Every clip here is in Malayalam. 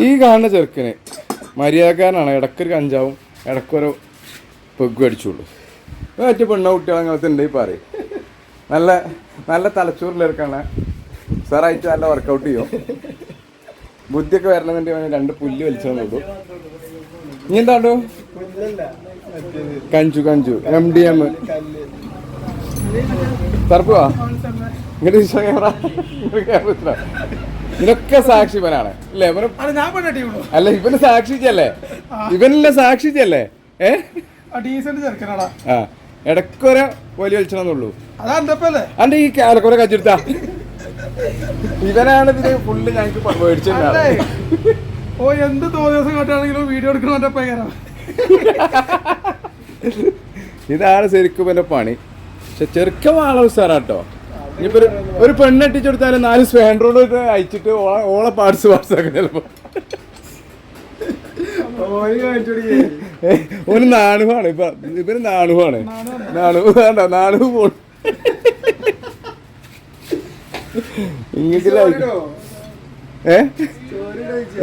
ഈ കാണുന്ന ചെറുക്കന് മര്യാദക്കാരനാണ്. ഇടക്കൊരു കഞ്ചാവും ഇടക്കൊരു പെഗ്ഗും അടിച്ചുള്ളൂ. മറ്റു പെണ്ണ കുട്ടികൾ അങ്ങനത്തെ ഉണ്ട് പറയും. നല്ല നല്ല തലച്ചോറിലെടുക്കാണ് സാറായിട്ട് നല്ല വർക്കൗട്ട് ചെയ്യും. ബുദ്ധിയൊക്കെ വരണമെന്നുണ്ടെങ്കിൽ 2 പുല്ല് വലിച്ചു നോക്കൂ. ഇനി എന്താണ്ടോ കഞ്ചു MDM തർപ്പുവാ ഇങ്ങോട്ട് ഇതൊക്കെ സാക്ഷിപനാണ് അല്ലേ? അല്ല ഇവന് സാക്ഷിച്ചല്ലേ? ഇവനല്ലേ സാക്ഷിച്ചല്ലേ? ആ ഇടക്കൊരു വലിയ വലിച്ചണമെന്നുള്ളൂ. അന്റെ ഈ കാലക്കൊര കച്ചെടുത്താ ഇവനാണ് ഇതിന് ഫുള്ള് ഞങ്ങക്ക് മേടിച്ചിട്ടുണ്ടാണ്. ഓ എന്ത് തോന്നിയ കാട്ടാണെങ്കിലും വീഡിയോ എടുക്കണ ഇതാണ് ശരിക്കും എന്റെ പണി. പക്ഷെ ചെറുക്കം ആളെ ഉസാറാട്ടോ. ഇനിയിപ്പോ ഒരു പെണ്ണെട്ടിച്ചു കൊടുത്താലും 4 സ്പാൻഡറോട് അയച്ചിട്ട് ഓളെ പാർട്സ് ആക്കും ചിലപ്പോ. ഒരു നാണുവാണ് ഇപ്പൊ. ഇവര് നാണുവാണ്. വേണ്ട നാണു പോണു. ഇങ്ങനെ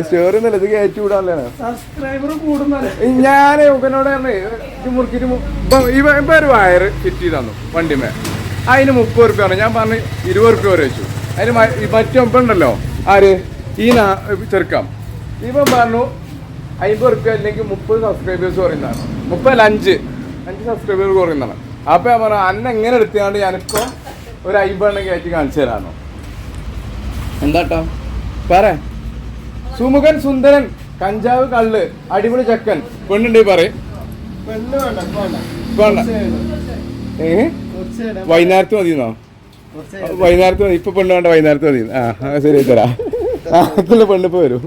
സ്റ്റോറി ഒന്നല്ല ഇത് കയറ്റി വിടാനല്ലേ. ഞാൻ ഇവനോട് മുറുക്കിട്ട് ഇപ്പൊ ഒരു വയറ് ഫിറ്റ് ചെയ്ത് തന്നു വണ്ടിമേ. അതിന് 30 റുപ്യാണ്. ഞാൻ പറഞ്ഞു 20 റുപ്യ വരെ വെച്ചു. അതിന് മറ്റൊപ്പം ഉണ്ടല്ലോ ആര് ഈ ചെറുക്കാം. ഇവൻ പറഞ്ഞു 50 റുപ്യ അല്ലെങ്കിൽ 30 സബ്സ്ക്രൈബേഴ്സ് കുറയുന്നതാണ്. 30 അല്ല 5 സബ്സ്ക്രൈബേഴ്സ് കുറയുന്നതാണ്. അപ്പൊ ഞാൻ പറഞ്ഞു അന്നെ എങ്ങനെ എടുത്തുകൊണ്ട് ഞാനിപ്പോ ഒരു 50 കയറ്റി കാണിച്ചു തരാനോ. എന്താട്ടോ പറ. സുമുഖൻ സുന്ദരൻ കഞ്ചാവ് കള്ള് അടിപൊളി ചക്കൻ പെണ്ണുണ്ട് പറയും. വേണ്ട വൈകുന്നേരത്ത് മതിയെന്നോ? വൈകുന്നേരത്ത് മതി. ഇപ്പൊ പെണ്ണ് വേണ്ട, വൈകുന്നേരത്ത് മതി. ആ ശരി തരാ. പെണ്ണിപ്പോ വരൂ.